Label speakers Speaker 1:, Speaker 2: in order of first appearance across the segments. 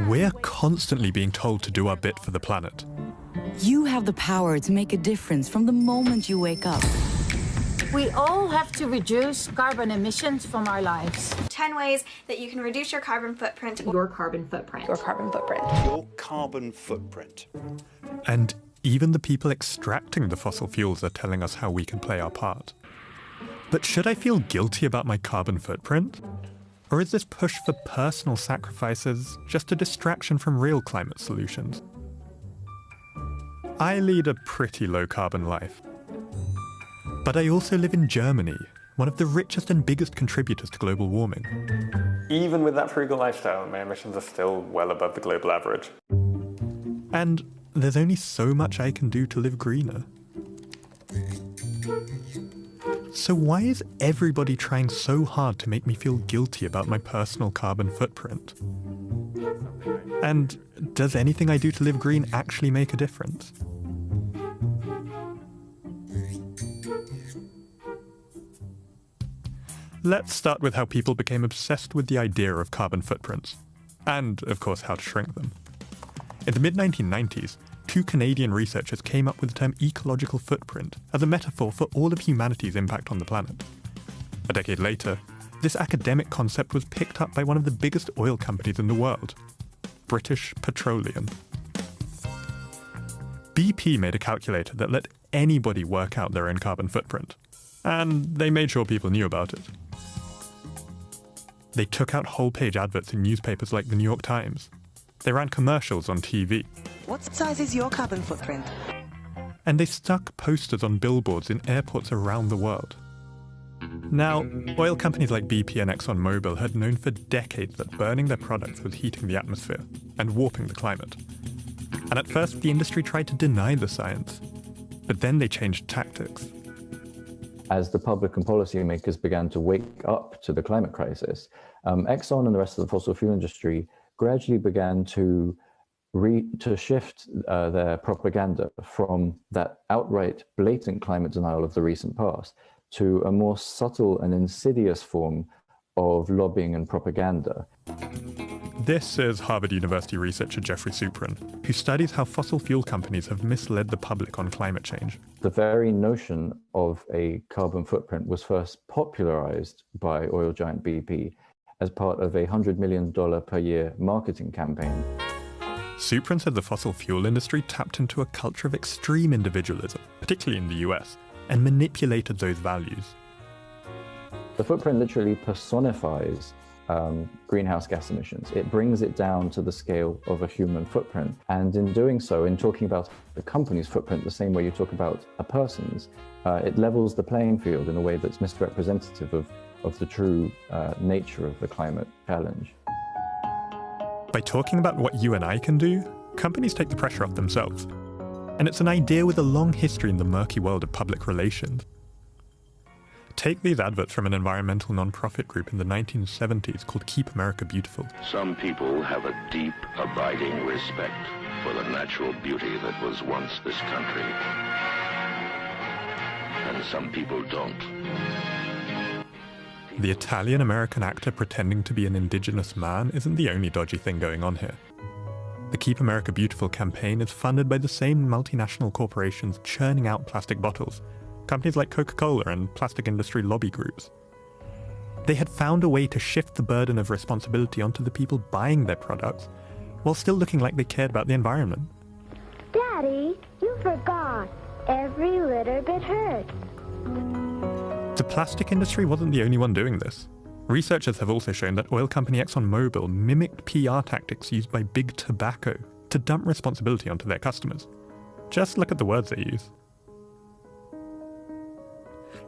Speaker 1: We're constantly being told to do our bit for the planet.
Speaker 2: You have the power to make a difference from the moment you wake up.
Speaker 3: We all have to reduce carbon emissions from our lives.
Speaker 4: 10 ways that you can reduce your carbon footprint.
Speaker 5: Your carbon footprint.
Speaker 4: Your carbon footprint.
Speaker 6: Your carbon footprint.
Speaker 1: And even the people extracting the fossil fuels are telling us how we can play our part. But should I feel guilty about my carbon footprint? Or is this push for personal sacrifices just a distraction from real climate solutions? I lead a pretty low-carbon life. But I also live in Germany, one of the richest and biggest contributors to global warming.
Speaker 7: Even with that frugal lifestyle, my emissions are still well above the global average.
Speaker 1: And there's only so much I can do to live greener. So why is everybody trying so hard to make me feel guilty about my personal carbon footprint? And does anything I do to live green actually make a difference? Let's start with how people became obsessed with the idea of carbon footprints, and, of course, how to shrink them. In the mid-1990s, two Canadian researchers came up with the term ecological footprint as a metaphor for all of humanity's impact on the planet. A decade later, this academic concept was picked up by one of the biggest oil companies in the world, British Petroleum. BP made a calculator that let anybody work out their own carbon footprint, and they made sure people knew about it. They took out whole-page adverts in newspapers like the New York Times. They ran commercials on TV.
Speaker 8: What size is your carbon footprint?
Speaker 1: And they stuck posters on billboards in airports around the world. Now, oil companies like BP and ExxonMobil had known for decades that burning their products was heating the atmosphere and warping the climate. And at first, the industry tried to deny the science. But then they changed tactics.
Speaker 9: As the public and policymakers began to wake up to the climate crisis, Exxon and the rest of the fossil fuel industry gradually began to shift their propaganda from that outright blatant climate denial of the recent past to a more subtle and insidious form of lobbying and propaganda.
Speaker 1: This is Harvard University researcher Jeffrey Supran, who studies how fossil fuel companies have misled the public on climate change.
Speaker 9: The very notion of a carbon footprint was first popularized by oil giant BP as part of a $100 million per year marketing campaign.
Speaker 1: Supran said the fossil fuel industry tapped into a culture of extreme individualism, particularly in the US, and manipulated those values.
Speaker 9: The footprint literally personifies greenhouse gas emissions. It brings it down to the scale of a human footprint. And in doing so, in talking about the company's footprint the same way you talk about a person's, it levels the playing field in a way that's misrepresentative of the true nature of the climate challenge.
Speaker 1: By talking about what you and I can do, companies take the pressure off themselves. And it's an idea with a long history in the murky world of public relations. Take these adverts from an environmental non-profit group in the 1970s called Keep America Beautiful.
Speaker 10: Some people have a deep, abiding respect for the natural beauty that was once this country. And some people don't.
Speaker 1: The Italian-American actor pretending to be an indigenous man isn't the only dodgy thing going on here. The Keep America Beautiful campaign is funded by the same multinational corporations churning out plastic bottles, companies like Coca-Cola and plastic industry lobby groups. They had found a way to shift the burden of responsibility onto the people buying their products, while still looking like they cared about the environment.
Speaker 11: Daddy, you forgot. Every little bit hurts.
Speaker 1: The plastic industry wasn't the only one doing this. Researchers have also shown that oil company ExxonMobil mimicked PR tactics used by Big Tobacco to dump responsibility onto their customers. Just look at the words they use.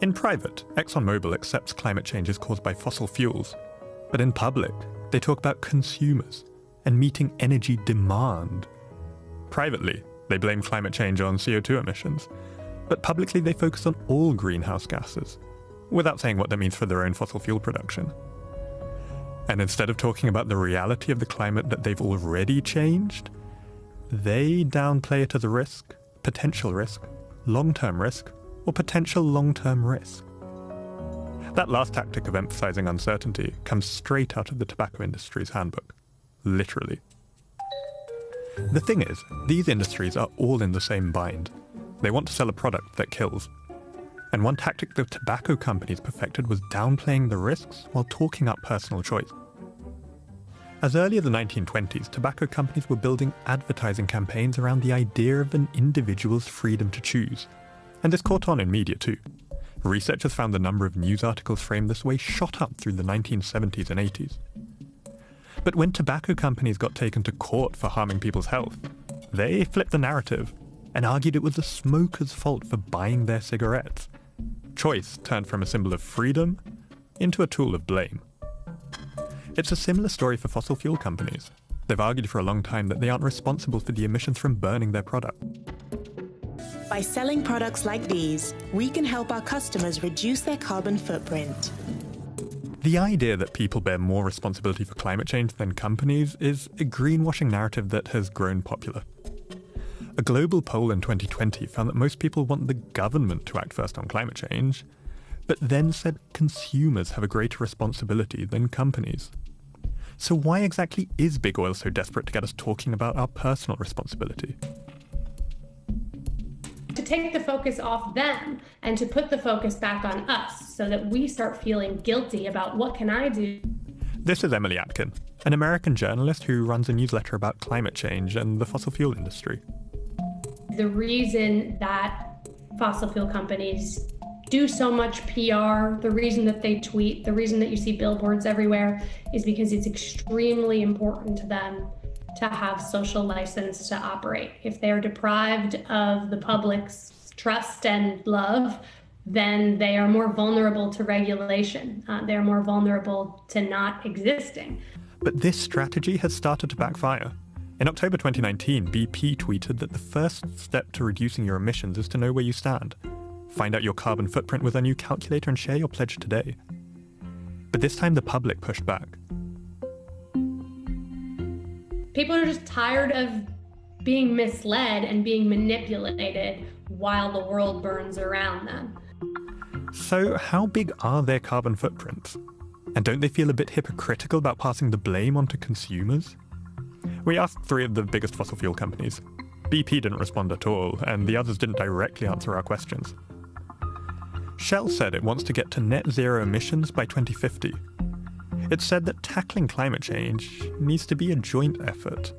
Speaker 1: In private, ExxonMobil accepts climate change is caused by fossil fuels, but in public, they talk about consumers and meeting energy demand. Privately, they blame climate change on CO2 emissions, but publicly they focus on all greenhouse gases, without saying what that means for their own fossil fuel production. And instead of talking about the reality of the climate that they've already changed, they downplay it as a risk, potential risk, long-term risk, or potential long-term risk. That last tactic of emphasizing uncertainty comes straight out of the tobacco industry's handbook. Literally. The thing is, these industries are all in the same bind. They want to sell a product that kills. And one tactic the tobacco companies perfected was downplaying the risks while talking up personal choice. As early as the 1920s, tobacco companies were building advertising campaigns around the idea of an individual's freedom to choose. And this caught on in media too. Researchers found the number of news articles framed this way shot up through the 1970s and 80s. But when tobacco companies got taken to court for harming people's health, they flipped the narrative and argued it was the smoker's fault for buying their cigarettes. Choice turned from a symbol of freedom into a tool of blame. It's a similar story for fossil fuel companies. They've argued for a long time that they aren't responsible for the emissions from burning their product.
Speaker 8: By selling products like these, we can help our customers reduce their carbon footprint.
Speaker 1: The idea that people bear more responsibility for climate change than companies is a greenwashing narrative that has grown popular. A global poll in 2020 found that most people want the government to act first on climate change, but then said consumers have a greater responsibility than companies. So why exactly is big oil so desperate to get us talking about our personal responsibility?
Speaker 5: To take the focus off them and to put the focus back on us so that we start feeling guilty about what can I do.
Speaker 1: This is Emily Atkin, an American journalist who runs a newsletter about climate change and the fossil fuel industry.
Speaker 5: The reason that fossil fuel companies do so much PR, the reason that they tweet, the reason that you see billboards everywhere is because it's extremely important to them to have social license to operate. If they're deprived of the public's trust and love, then they are more vulnerable to regulation. They're more vulnerable to not existing.
Speaker 1: But this strategy has started to backfire. In October 2019, BP tweeted that the first step to reducing your emissions is to know where you stand. Find out your carbon footprint with a new calculator and share your pledge today. But this time the public pushed back.
Speaker 5: People are just tired of being misled and being manipulated while the world burns around them.
Speaker 1: So how big are their carbon footprints? And don't they feel a bit hypocritical about passing the blame onto consumers? We asked 3 of the biggest fossil fuel companies. BP didn't respond at all, and the others didn't directly answer our questions. Shell said it wants to get to net zero emissions by 2050. It said that tackling climate change needs to be a joint effort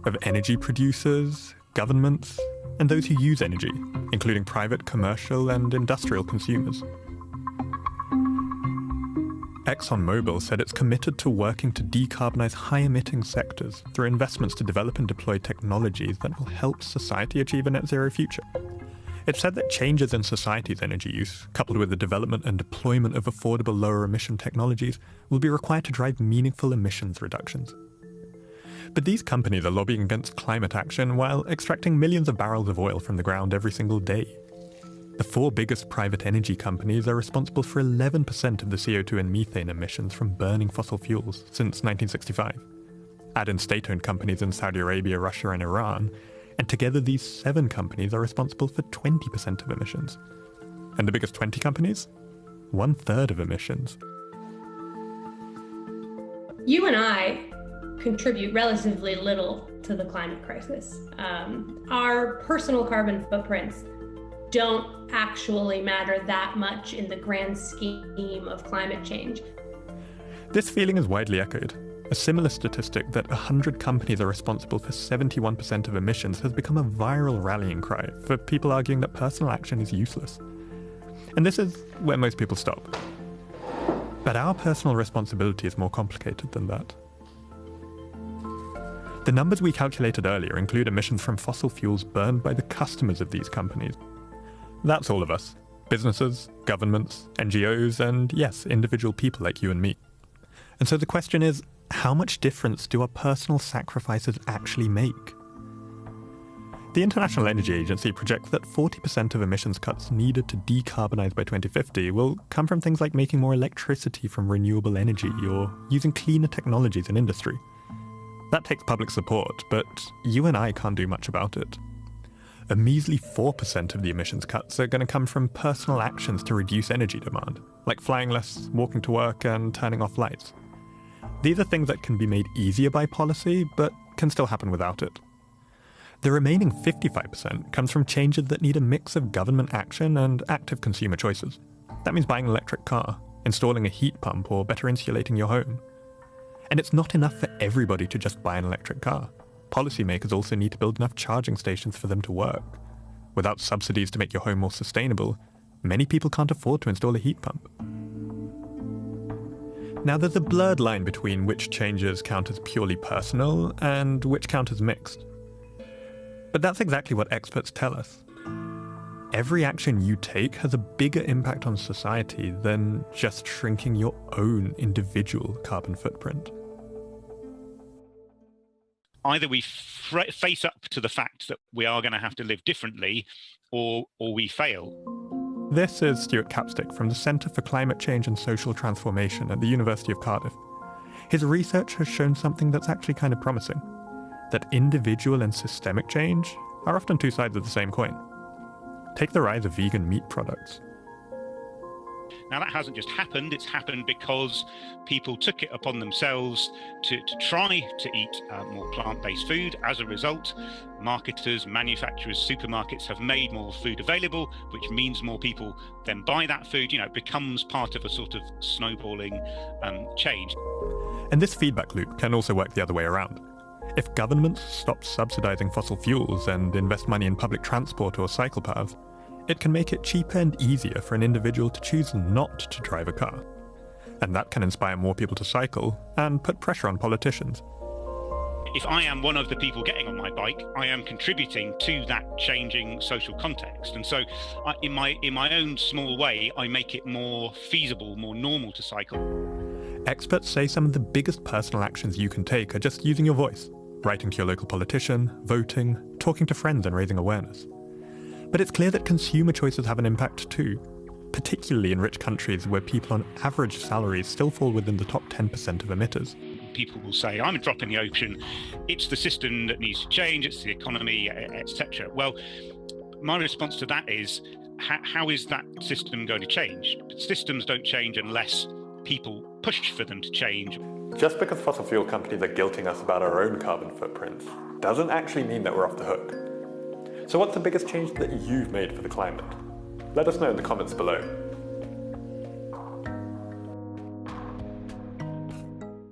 Speaker 1: of energy producers, governments, and those who use energy, including private, commercial, and industrial consumers. ExxonMobil said it's committed to working to decarbonize high-emitting sectors through investments to develop and deploy technologies that will help society achieve a net zero future. It said that changes in society's energy use, coupled with the development and deployment of affordable lower-emission technologies, will be required to drive meaningful emissions reductions. But these companies are lobbying against climate action while extracting millions of barrels of oil from the ground every single day. The 4 biggest private energy companies are responsible for 11% of the CO2 and methane emissions from burning fossil fuels since 1965. Add in state-owned companies in Saudi Arabia, Russia, and Iran, and together these 7 companies are responsible for 20% of emissions. And the biggest 20 companies? 1/3 of emissions.
Speaker 5: You and I contribute relatively little to the climate crisis. Our personal carbon footprints don't actually matter that much in the grand scheme of climate change.
Speaker 1: This feeling is widely echoed. A similar statistic that 100 companies are responsible for 71% of emissions has become a viral rallying cry for people arguing that personal action is useless. And this is where most people stop. But our personal responsibility is more complicated than that. The numbers we calculated earlier include emissions from fossil fuels burned by the customers of these companies. That's all of us. Businesses, governments, NGOs, and yes, individual people like you and me. And so the question is, how much difference do our personal sacrifices actually make? The International Energy Agency projects that 40% of emissions cuts needed to decarbonize by 2050 will come from things like making more electricity from renewable energy or using cleaner technologies in industry. That takes public support, but you and I can't do much about it. A measly 4% of the emissions cuts are going to come from personal actions to reduce energy demand, like flying less, walking to work, and turning off lights. These are things that can be made easier by policy, but can still happen without it. The remaining 55% comes from changes that need a mix of government action and active consumer choices. That means buying an electric car, installing a heat pump, or better insulating your home. And it's not enough for everybody to just buy an electric car. Policymakers also need to build enough charging stations for them to work. Without subsidies to make your home more sustainable, many people can't afford to install a heat pump. Now, there's a blurred line between which changes count as purely personal and which count as mixed. But that's exactly what experts tell us. Every action you take has a bigger impact on society than just shrinking your own individual carbon footprint.
Speaker 12: Either we face up to the fact that we are going to have to live differently, or we fail.
Speaker 1: This is Stuart Capstick from the Centre for Climate Change and Social Transformation at the University of Cardiff. His research has shown something that's actually kind of promising, that individual and systemic change are often two sides of the same coin. Take the rise of vegan meat products.
Speaker 12: Now, that hasn't just happened, it's happened because people took it upon themselves to try to eat more plant-based food. As a result, marketers, manufacturers, supermarkets have made more food available, which means more people then buy that food. You know, it becomes part of a sort of snowballing change.
Speaker 1: And this feedback loop can also work the other way around. If governments stop subsidizing fossil fuels and invest money in public transport or cycle paths, it can make it cheaper and easier for an individual to choose not to drive a car. And that can inspire more people to cycle and put pressure on politicians.
Speaker 12: If I am one of the people getting on my bike, I am contributing to that changing social context. And so in my own small way, I make it more feasible, more normal to cycle.
Speaker 1: Experts say some of the biggest personal actions you can take are just using your voice, writing to your local politician, voting, talking to friends and raising awareness. But it's clear that consumer choices have an impact too, particularly in rich countries where people on average salaries still fall within the top 10% of emitters.
Speaker 12: People will say, I'm a drop in the ocean, it's the system that needs to change, it's the economy, etc. Well, my response to that is, how is that system going to change? Systems don't change unless people push for them to change.
Speaker 7: Just because fossil fuel companies are guilting us about our own carbon footprints doesn't actually mean that we're off the hook. So what's the biggest change that you've made for the climate? Let us know in the comments below.